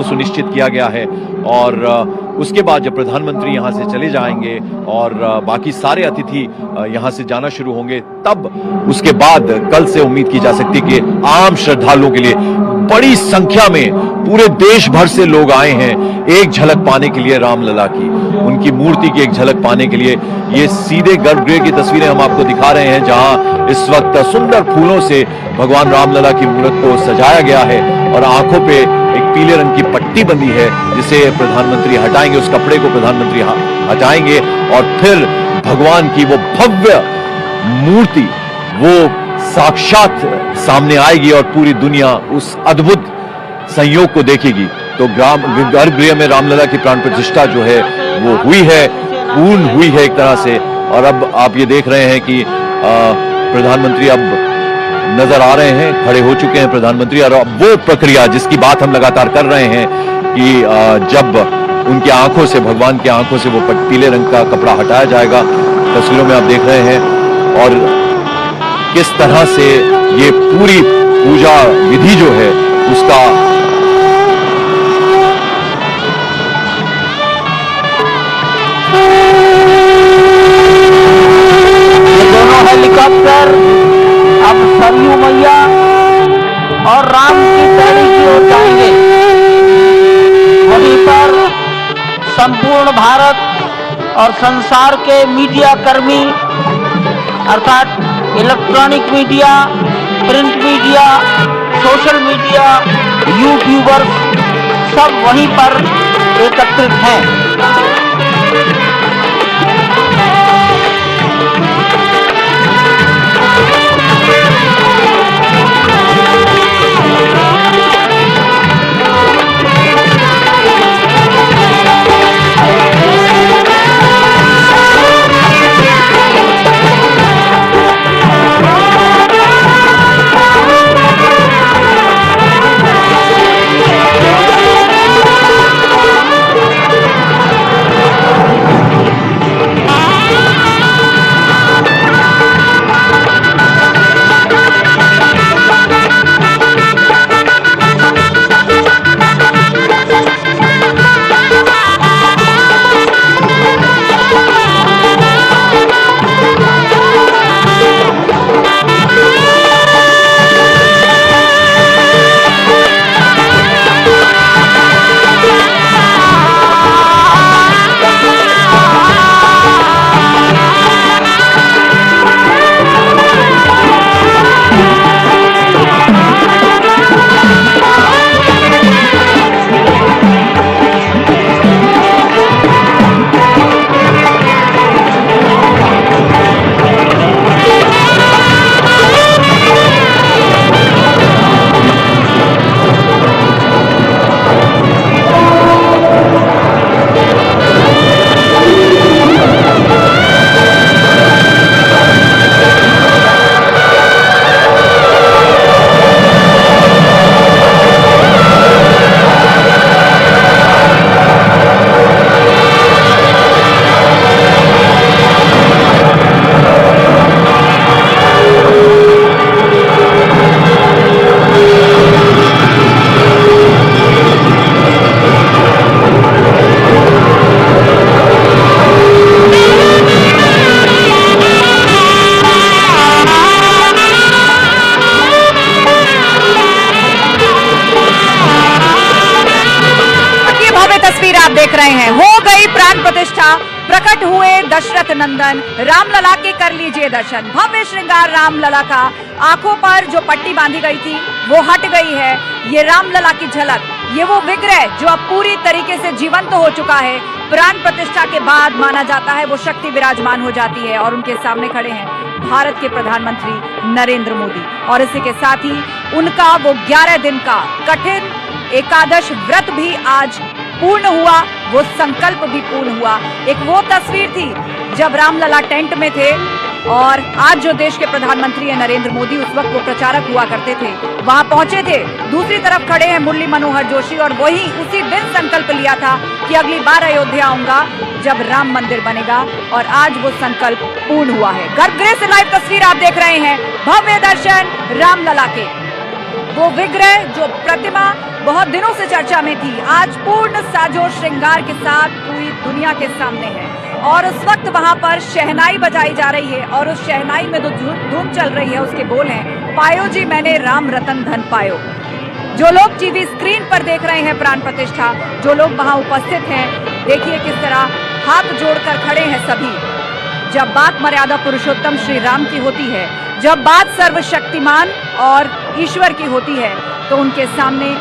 को सुनिश्चित किया गया है। और उसके बाद जब प्रधानमंत्री यहाँ से चले जाएंगे और बाकी सारे अतिथि यहाँ से जाना शुरू होंगे, तब उसके बाद कल से उम्मीद की जा सकती है कि आम श्रद्धालुओं के लिए बड़ी संख्या में पूरे देश भर से लोग आए हैं एक झलक पाने के लिए रामलला की, उनकी मूर्ति की एक झलक पाने के लिए। ये सीधे गर्भगृह की तस्वीरें हम आपको दिखा रहे हैं, जहां इस वक्त सुंदर फूलों से भगवान रामलला की मूर्ति को सजाया गया है और आंखों पे एक पीले रंग की पट्टी बंधी है, जिसे प्रधानमंत्री हटाएंगे, उस कपड़े को प्रधानमंत्री हटाएंगे और फिर भगवान की वो भव्य मूर्ति वो साक्षात सामने आएगी और पूरी दुनिया उस अद्भुत संयोग को देखेगी। तो गर्भगृह में रामलला की प्राण प्रतिष्ठा जो है वो हुई है, पूर्ण हुई है एक तरह से। और अब आप ये देख रहे हैं कि प्रधानमंत्री अब नजर आ रहे हैं, खड़े हो चुके हैं प्रधानमंत्री। और अब वो प्रक्रिया जिसकी बात हम लगातार कर रहे हैं कि जब उनकी आंखों से, भगवान की आंखों से वो पीले रंग का कपड़ा हटाया जाएगा, तस्वीरों में आप देख रहे हैं। और किस तरह से ये पूरी पूजा विधि जो है उसका दोनों हेलीकॉप्टर अब सरयू मैया और राम की पैड़ी की ओर जाएंगे। वहीं पर संपूर्ण भारत और संसार के मीडिया कर्मी अर्थात electronic media, print media, social media, YouTubers सब वहीं पर एकत्रित हैं। आप देख रहे हैं, हो गई प्राण प्रतिष्ठा, प्रकट हुए दशरथ नंदन, रामलला के कर लीजिए दर्शन। भव्य श्रृंगार रामलला का, आंखों पर जो पट्टी बांधी गई थी वो हट गई है। ये रामलला की झलक, ये वो विग्रह जो अब पूरी तरीके से जीवंत हो चुका है। प्राण प्रतिष्ठा के बाद माना जाता है वो शक्ति विराजमान हो जाती है और उनके सामने खड़े हैं भारत के प्रधानमंत्री नरेंद्र मोदी। और इसी के साथ ही उनका वो 11 दिन का कठिन एकादश व्रत भी आज पूर्ण हुआ, वो संकल्प भी पूर्ण हुआ। एक वो तस्वीर थी जब रामलला टेंट में थे और आज जो देश के प्रधानमंत्री हैं नरेंद्र मोदी, उस वक्त वो प्रचारक हुआ करते थे, वहां पहुंचे थे। दूसरी तरफ खड़े हैं मुरली मनोहर जोशी और वही उसी दिन संकल्प लिया था कि अगली बार अयोध्या आऊंगा जब राम मंदिर बनेगा, और आज वो संकल्प पूर्ण हुआ है। गर्भगृह से लाइव तस्वीर आप देख रहे हैं, भव्य दर्शन रामलला के, वो विग्रह जो प्रतिमा बहुत दिनों से चर्चा में थी, आज पूर्ण साजो श्रृंगार के साथ पूरी दुनिया के सामने है। और उस वक्त वहां पर शहनाई बजाई जा रही है और उस शहनाई में जो धूम चल रही है उसके बोल हैं, पायो जी मैंने राम रतन धन पायो। जो लोग टीवी स्क्रीन पर देख रहे हैं प्राण प्रतिष्ठा, जो लोग वहां उपस्थित हैं, देखिए किस तरह हाथ जोड़कर खड़े हैं सभी। जब बात मर्यादा पुरुषोत्तम श्री राम की होती है, जब बात सर्वशक्तिमान और ईश्वर की होती है, तो उनके सामने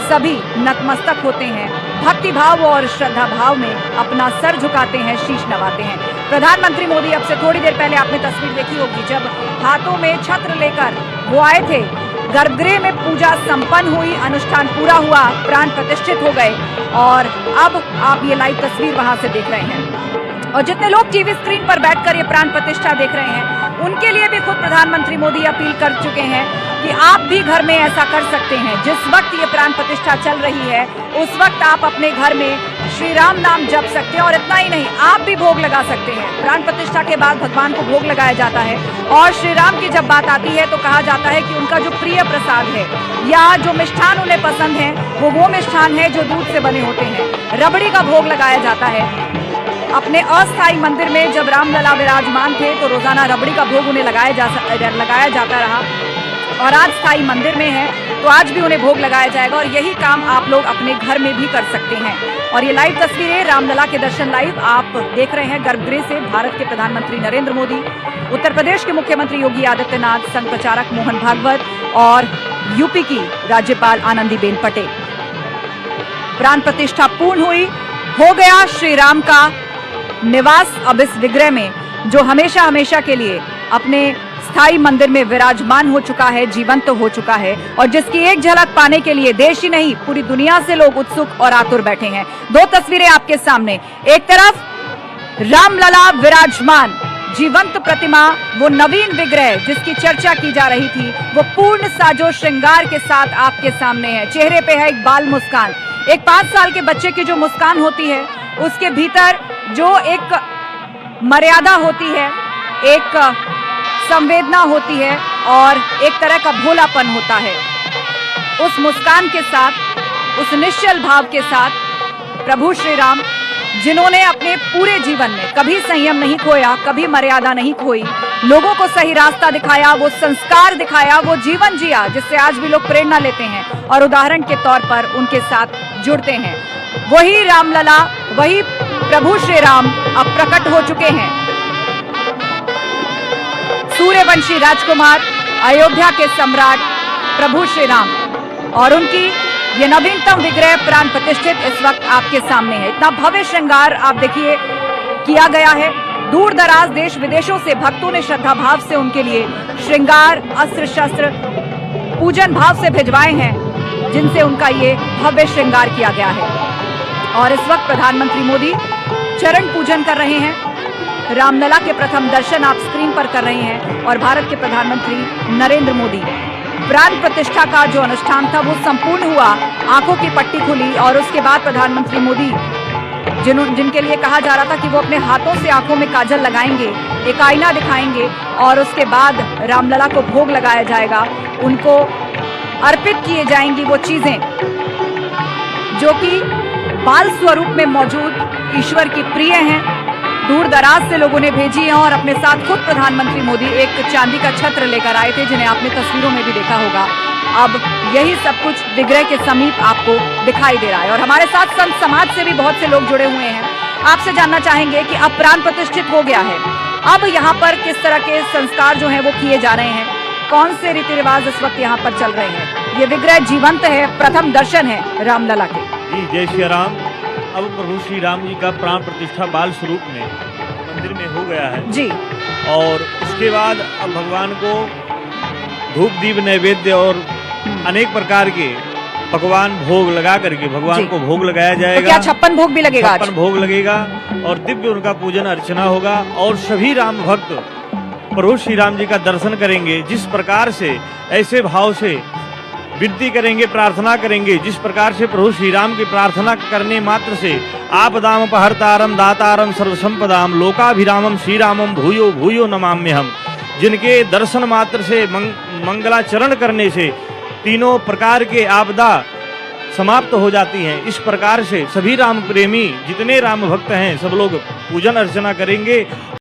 सभी नतमस्तक होते हैं, भक्ति भाव और श्रद्धा भाव में अपना सर झुकाते हैं, शीश नवाते हैं। प्रधानमंत्री मोदी अब से थोड़ी देर पहले आपने तस्वीर देखी होगी, जब हाथों में छत्र लेकर वो आए थे, गर्भगृह में पूजा संपन्न हुई, अनुष्ठान पूरा हुआ, प्राण प्रतिष्ठित हो गए और अब आप ये लाइव तस्वीर वहां से देख रहे हैं। और जितने लोग टीवी स्क्रीन पर बैठकर ये प्राण प्रतिष्ठा देख रहे हैं, उनके लिए भी खुद प्रधानमंत्री मोदी अपील कर चुके हैं कि आप भी घर में ऐसा कर सकते हैं। जिस वक्त ये प्राण प्रतिष्ठा चल रही है, उस वक्त आप अपने घर में श्री राम नाम जप सकते हैं और इतना ही नहीं, आप भी भोग लगा सकते हैं। प्राण प्रतिष्ठा के बाद भगवान को भोग लगाया जाता है और श्री राम की जब बात आती है तो कहा जाता है कि उनका जो प्रिय प्रसाद है या जो मिष्ठान उन्हें पसंद है, वो मिष्ठान है जो दूध से बने होते हैं। रबड़ी का भोग लगाया जाता है। अपने अस्थायी मंदिर में जब रामलला विराजमान थे तो रोजाना रबड़ी का भोग उन्हें लगाया जाता रहा और आज स्थायी मंदिर में है तो आज भी उन्हें भोग लगाया जाएगा और यही काम आप लोग अपने घर में भी कर सकते हैं। और ये लाइव तस्वीरें रामलला के दर्शन लाइव आप देख रहे हैं गर्भगृह से। भारत के प्रधानमंत्री नरेंद्र मोदी, उत्तर प्रदेश के मुख्यमंत्री योगी आदित्यनाथ, संघ प्रचारक मोहन भागवत और यूपी की राज्यपाल आनंदीबेन पटेल। प्राण प्रतिष्ठा पूर्ण हुई, हो गया श्री राम का निवास अब इस विग्रह में, जो हमेशा हमेशा के लिए अपने स्थायी मंदिर में विराजमान हो चुका है, जीवंत तो हो चुका है और जिसकी एक झलक पाने के लिए देश ही नहीं पूरी दुनिया से लोग उत्सुक और आतुर बैठे हैं। दो तस्वीरें आपके सामने, एक तरफ रामलला विराजमान जीवंत प्रतिमा, वो नवीन विग्रह जिसकी चर्चा की जा रही थी, वो पूर्ण साजो श्रृंगार के साथ आपके सामने है। चेहरे पे है एक बाल मुस्कान, एक 5 साल के बच्चे की जो मुस्कान होती है उसके भीतर जो एक मर्यादा होती है, एक संवेदना होती है और एक तरह का भोलापन होता है। उस मुस्कान के साथ, उस निश्चल भाव के साथ प्रभु श्री राम, जिन्होंने अपने पूरे जीवन में कभी संयम नहीं खोया, कभी मर्यादा नहीं खोई, लोगों को सही रास्ता दिखाया, वो संस्कार दिखाया, वो जीवन जिया जिससे आज भी लोग प्रेरणा लेते हैं और उदाहरण के तौर पर उनके साथ जुड़ते हैं। वही रामलला, वही प्रभु श्री राम अब प्रकट हो चुके हैं। सूर्यवंशी राजकुमार, अयोध्या के सम्राट प्रभु श्री राम और उनकी ये नवीनतम विग्रह प्राण प्रतिष्ठित इस वक्त आपके सामने है। इतना भव्य श्रृंगार आप देखिए किया गया है। दूर दराज देश विदेशों से भक्तों ने श्रद्धा भाव से उनके लिए श्रृंगार, अस्त्र शस्त्र, पूजन भाव से भिजवाए हैं, जिनसे उनका ये भव्य श्रृंगार किया गया है। और इस वक्त प्रधानमंत्री मोदी चरण पूजन कर रहे हैं, रामलला के प्रथम दर्शन आप स्क्रीन पर कर रहे हैं और भारत के प्रधानमंत्री नरेंद्र मोदी, प्राण प्रतिष्ठा का जो अनुष्ठान था वो संपूर्ण हुआ, आंखों की पट्टी खुली और उसके बाद प्रधानमंत्री मोदी जिनके लिए कहा जा रहा था कि वो अपने हाथों से आंखों में काजल लगाएंगे, एक आईना दिखाएंगे और उसके बाद रामलला को भोग लगाया जाएगा, उनको अर्पित किए जाएंगी वो चीजें जो कि बाल स्वरूप में मौजूद ईश्वर की प्रिय हैं। दूर दराज से लोगों ने भेजी हैं और अपने साथ खुद प्रधानमंत्री मोदी एक चांदी का छत्र लेकर आए थे, जिन्हें आपने तस्वीरों में भी देखा होगा। अब यही सब कुछ विग्रह के समीप आपको दिखाई दे रहा है और हमारे साथ संत समाज से भी बहुत से लोग जुड़े हुए हैं। आपसे जानना चाहेंगे कि अब प्राण प्रतिष्ठित हो गया है, अब यहाँ पर किस तरह के संस्कार जो हैं वो किए जा रहे हैं, कौन से रीति रिवाज इस वक्त यहाँ पर चल रहे हैं। ये विग्रह जीवंत है, प्रथम दर्शन है रामलला के। जी जय श्री राम। अब प्रभु श्री राम जी का प्राण प्रतिष्ठा बाल स्वरूप में मंदिर में हो गया है जी। और उसके बाद अब भगवान को धूप दीप नैवेद्य और अनेक प्रकार के पकवान भोग लगा करके भगवान को भोग लगाया जाएगा। तो क्या 56 भोग भी लगेगा? 56 भोग लगेगा और दिव्य उनका पूजन अर्चना होगा और सभी राम भक्त प्रभु श्री राम जी का दर्शन करेंगे। जिस प्रकार से ऐसे भाव से विनती करेंगे, प्रार्थना करेंगे, जिस प्रकार से प्रभु श्री राम की प्रार्थना करने मात्र से आपदाम अपहर्तारम दातारम सर्वसंपदाम लोकाभिरामम श्री रामम भूयो भूयो नमाम्यहम, जिनके दर्शन मात्र से मंगलाचरण करने से तीनों प्रकार के आपदा समाप्त हो जाती हैं। इस प्रकार से सभी राम प्रेमी जितने राम भक्त हैं सब लोग पूजन अर्चना करेंगे।